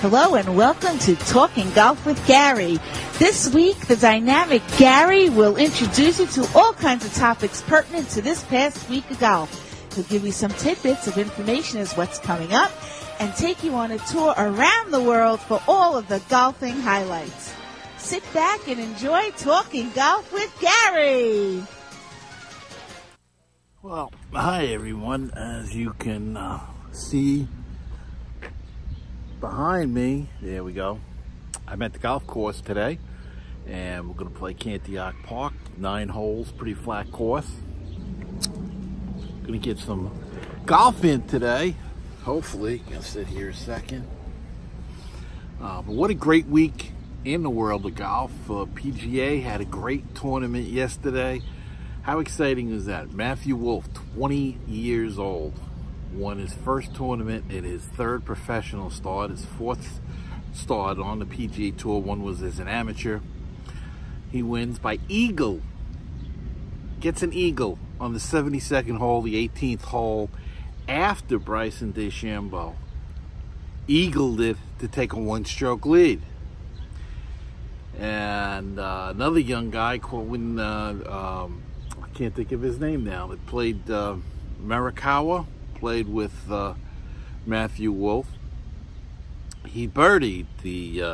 Hello and welcome to Talking Golf with Gary. This week, the dynamic Gary will introduce you to all kinds of topics pertinent to this past week of golf. He'll give you some tidbits of information as what's coming up and take you on a tour around the world for all of the golfing highlights. Sit back and enjoy Talking Golf with Gary. Well, hi everyone. As you can see behind me, there we go. I'm at the golf course today, and we're going to play Cantioch Park. 9 holes, pretty flat course. Going to get some golf in today. Hopefully, I'll sit here a second. But what a great week in the world of golf. PGA had a great tournament yesterday. How exciting is that? Matthew Wolff, 20 years old, won his first tournament in his 3rd professional start, his 4th start on the PGA Tour. One was as an amateur. He wins by eagle. Gets an eagle on the 72nd hole, the 18th hole, after Bryson DeChambeau eagled it to take a 1-stroke lead. And another young guy, I can't think of his name now, that played Morikawa, played with Matthew Wolff. He birdied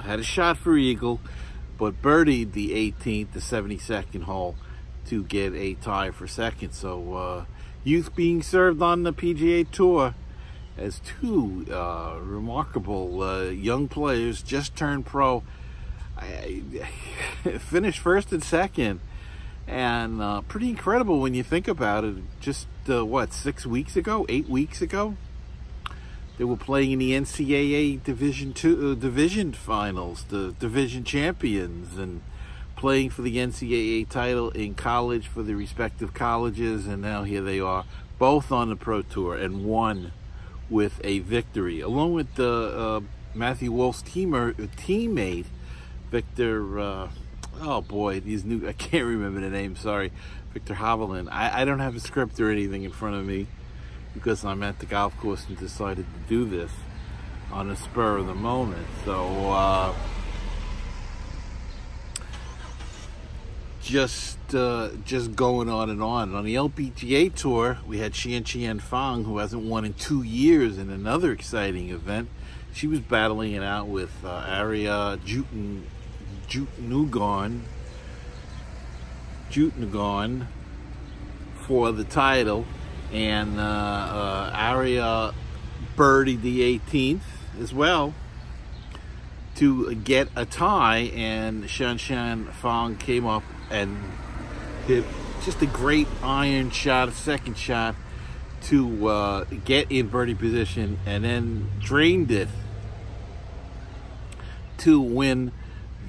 had a shot for eagle, but birdied the 18th, the 72nd hole to get a tie for second. So youth being served on the PGA Tour as 2 remarkable young players just turned pro. Finished 1st and 2nd. And pretty incredible when you think about it. Just, 6 weeks ago, 8 weeks ago, they were playing in the NCAA Division Finals, the Division Champions, and playing for the NCAA title in college for the respective colleges. And now here they are, both on the Pro Tour, and one with a victory, along with Matthew Wolff's teammate, Victor... oh boy, I can't remember the name, sorry. Victor Hovland. I don't have a script or anything in front of me because I'm at the golf course and decided to do this on the spur of the moment. So, just going on and on. On the LPGA Tour, we had Qian Fang, who hasn't won in 2 years, in another exciting event. She was battling it out with Aria Jutnagon for the title, and Aria birdied the 18th as well to get a tie, and Qian Fang came up and hit just a great iron shot, a second shot, to get in birdie position, and then drained it to win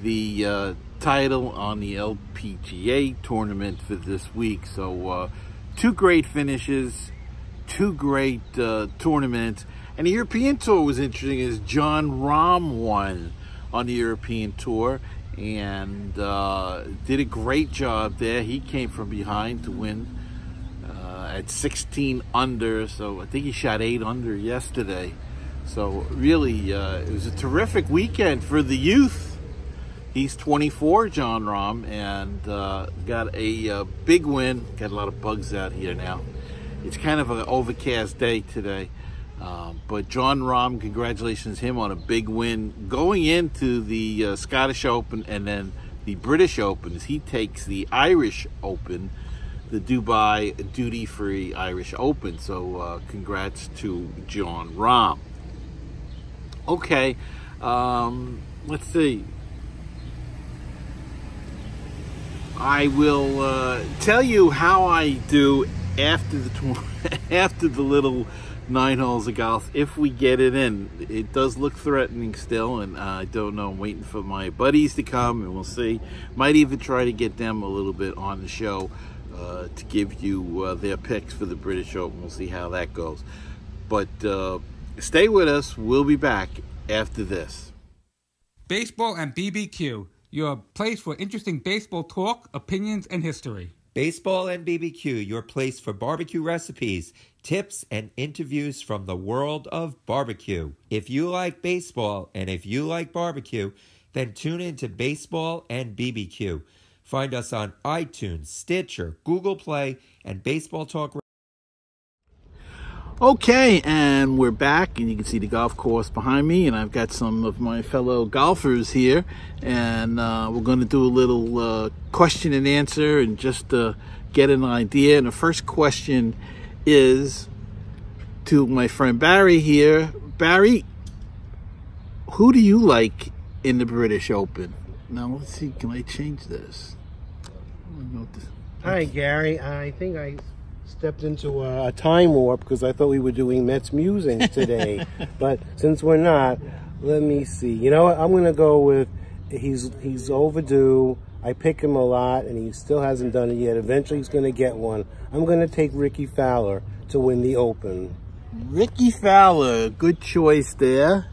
the title on the LPGA tournament for this week. So 2 great finishes, 2 great tournaments. And the European Tour was interesting, as Jon Rahm won on the European Tour and did a great job there. He came from behind to win at 16 under, so I think he shot 8 under yesterday. So really, it was a terrific weekend for the youth. He's 24, Jon Rahm, and got a big win. Got a lot of bugs out here now. It's kind of an overcast day today. But Jon Rahm, congratulations him on a big win going into the Scottish Open and then the British Open, as he takes the Irish Open, the Dubai duty-free Irish Open. So congrats to Jon Rahm. Okay, let's see. I will tell you how I do after the little 9 holes of golf, if we get it in. It does look threatening still, and I don't know. I'm waiting for my buddies to come, and we'll see. Might even try to get them a little bit on the show to give you their picks for the British Open. We'll see how that goes. But stay with us. We'll be back after this. Baseball and BBQ, your place for interesting baseball talk, opinions, and history. Baseball and BBQ, your place for barbecue recipes, tips, and interviews from the world of barbecue. If you like baseball and if you like barbecue, then tune in to Baseball and BBQ. Find us on iTunes, Stitcher, Google Play, and Baseball Talk. Okay, and we're back, and you can see the golf course behind me, and I've got some of my fellow golfers here, and we're going to do a little question and answer and just get an idea. And the first question is to my friend Barry here. Barry, who do you like in the British Open? Now, let's see, can I change this? Hi, Gary. I think I stepped into a time warp because I thought we were doing Mets musings today. But since we're not, let me see. You know what? I'm going to go with he's overdue. I pick him a lot, and he still hasn't done it yet. Eventually, he's going to get one. I'm going to take Ricky Fowler to win the Open. Ricky Fowler, good choice there.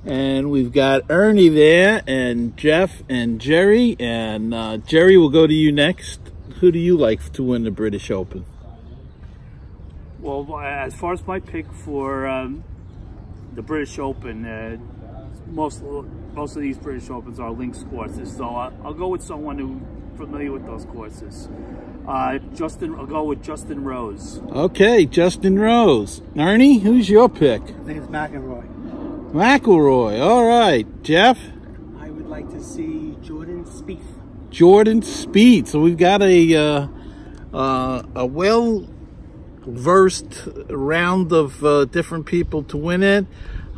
And we've got Ernie there, and Jeff, and Jerry. And Jerry, will go to you next. Who do you like to win the British Open? Well, as far as my pick for the British Open, most of these British Opens are links courses, so I'll go with someone who's familiar with those courses. I'll go with Justin Rose. Okay, Justin Rose. Ernie, who's your pick? I think it's McElroy. McElroy. All right, Jeff. I would like to see Jordan Spieth. Jordan Spieth. So we've got a well-versed round of different people to win it.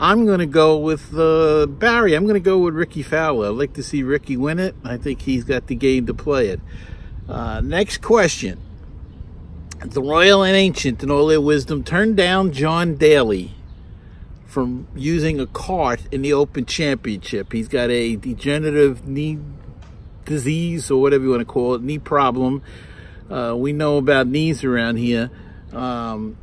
I'm going to go with Barry. I'm going to go with Ricky Fowler. I'd like to see Ricky win it. I think he's got the game to play it. Next question. The Royal and Ancient, in all their wisdom, turned down John Daly from using a cart in the Open Championship. He's got a degenerative knee disease, or whatever you want to call it, knee problem. We know about knees around here. And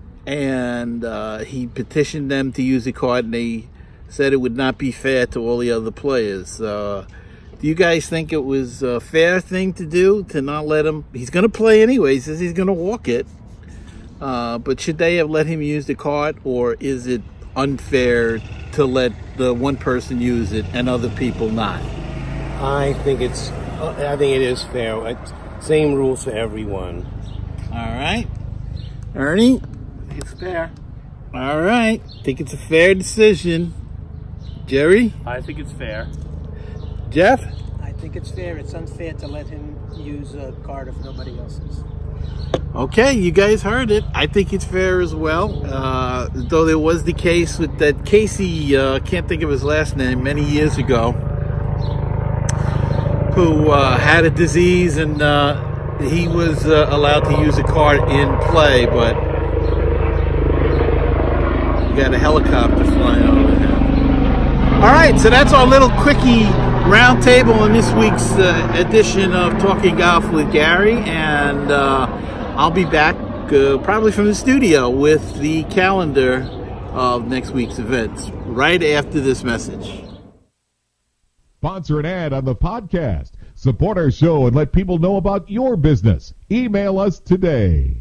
he petitioned them to use a cart, and they said it would not be fair to all the other players. Do you guys think it was a fair thing to do, to not let him? He's going to play anyway. He says he's going to walk it. But should they have let him use the cart, or is it unfair to let the one person use it and other people not? I think it is fair. Same rules for everyone. All right. Ernie? It's fair. All right. Think it's a fair decision. Jerry? I think it's fair. Jeff? I think it's fair. It's unfair to let him use a card if nobody else is. Okay, you guys heard it. I think it's fair as well. Though there was the case with that Casey, can't think of his last name, many years ago, who had a disease, and he was allowed to use a cart in play, but you got a helicopter flying over him. All right, so that's our little quickie roundtable in this week's edition of Talking Golf with Gary, and I'll be back probably from the studio with the calendar of next week's events right after this message. Sponsor an ad on the podcast. Support our show and let people know about your business. Email us today.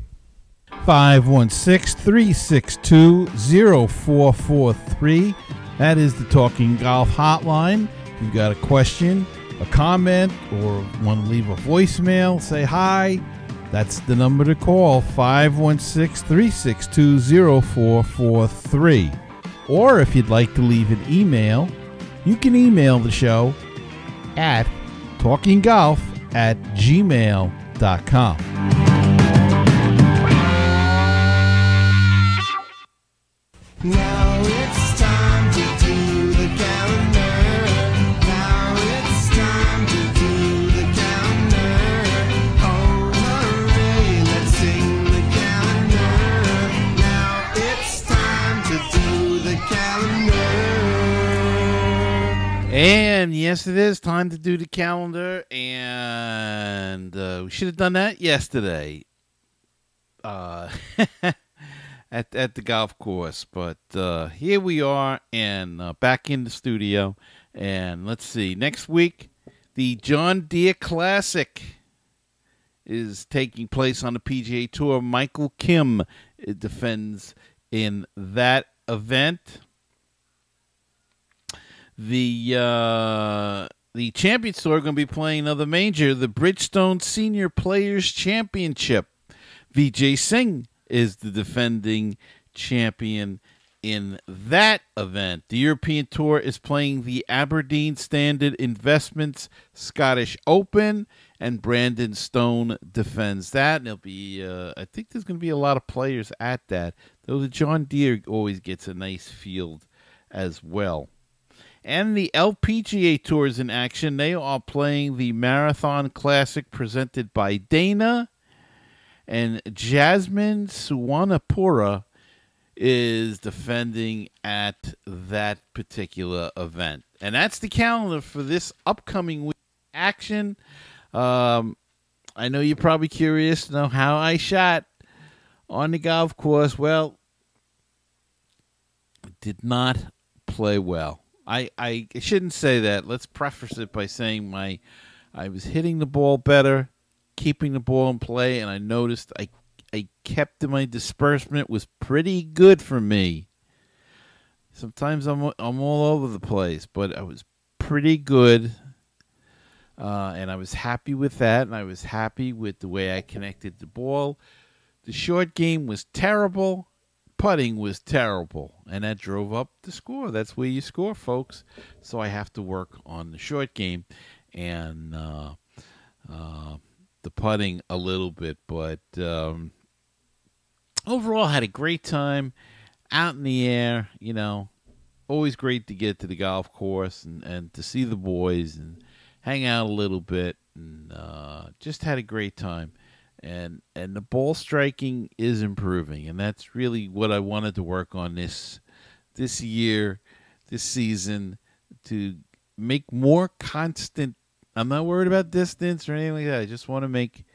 516-362-0443. That is the Talking Golf hotline. If you've got a question, a comment, or want to leave a voicemail, say hi. That's the number to call, 516-362-0443. Or if you'd like to leave an email, you can email the show at talkinggolf@gmail.com. Now it's time to do the calendar. Now it's time to do the calendar. Oh, hooray, let's sing the calendar. Now it's time to do the calendar. And yes, it is time to do the calendar, and we should have done that yesterday. At the golf course, but here we are, and back in the studio, and let's see, next week the John Deere Classic is taking place on the PGA Tour. Michael Kim defends in that event. The Champions Tour are going to be playing another major, the Bridgestone Senior Players Championship. Vijay Singh is the defending champion in that event. The European Tour is playing the Aberdeen Standard Investments Scottish Open, and Brandon Stone defends that. And it'll be, I think there's going to be a lot of players at that, though the John Deere always gets a nice field as well. And the LPGA Tour is in action. They are playing the Marathon Classic presented by Dana, and Jasmine Suwanapura is defending at that particular event. And that's the calendar for this upcoming week action. I know you're probably curious to know how I shot on the golf course. Well, did not play well. I shouldn't say that. Let's preface it by saying I was hitting the ball better, keeping the ball in play, and I noticed I kept my disbursement was pretty good for me. Sometimes I'm all over the place, but I was pretty good, and I was happy with that, and I was happy with the way I connected the ball. The short game was terrible. Putting was terrible, and that drove up the score. That's where you score, folks. So I have to work on the short game and the putting a little bit, but overall had a great time out in the air. You know, always great to get to the golf course and to see the boys and hang out a little bit, and just had a great time. And the ball striking is improving, and that's really what I wanted to work on this year, this season, to make more constant. I'm not worried about distance or anything like that. I just want to make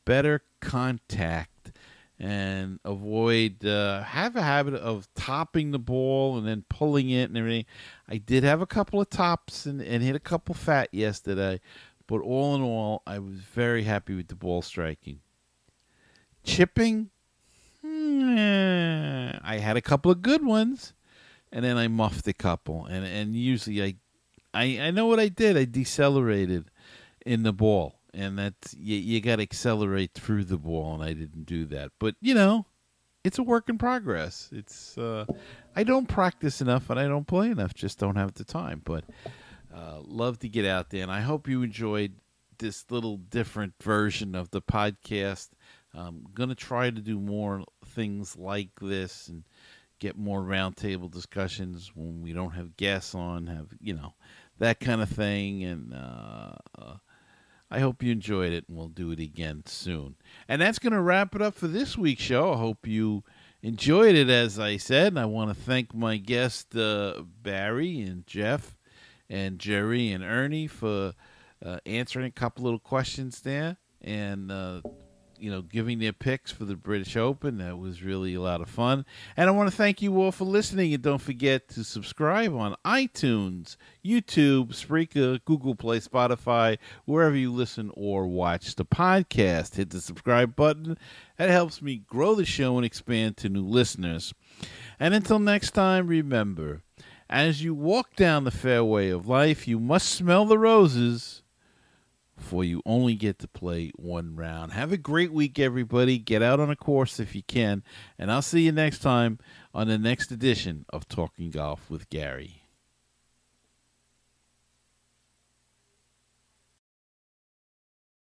better contact and avoid have a habit of topping the ball and then pulling it and everything. I did have a couple of tops and hit a couple fat yesterday. But all in all, I was very happy with the ball striking. Chipping, I had a couple of good ones, and then I muffed a couple. And usually I know what I did. I decelerated in the ball, and that's you got to accelerate through the ball, and I didn't do that. But you know, it's a work in progress. It's I don't practice enough, and I don't play enough. Just don't have the time. But love to get out there, and I hope you enjoyed this little different version of the podcast. I'm going to try to do more things like this and get more roundtable discussions when we don't have guests on, have, you know, that kind of thing. And I hope you enjoyed it, and we'll do it again soon. And that's going to wrap it up for this week's show. I hope you enjoyed it, as I said. And I want to thank my guests, Barry and Jeff and Jerry and Ernie, for answering a couple little questions there, and you know, giving their picks for the British Open. That was really a lot of fun. And I want to thank you all for listening, and don't forget to subscribe on iTunes, YouTube, Spreaker, Google Play, Spotify, wherever you listen or watch the podcast. Hit the subscribe button. That helps me grow the show and expand to new listeners. And until next time, remember, as you walk down the fairway of life, you must smell the roses, for you only get to play one round. Have a great week, everybody. Get out on a course if you can, and I'll see you next time on the next edition of Talking Golf with Gary.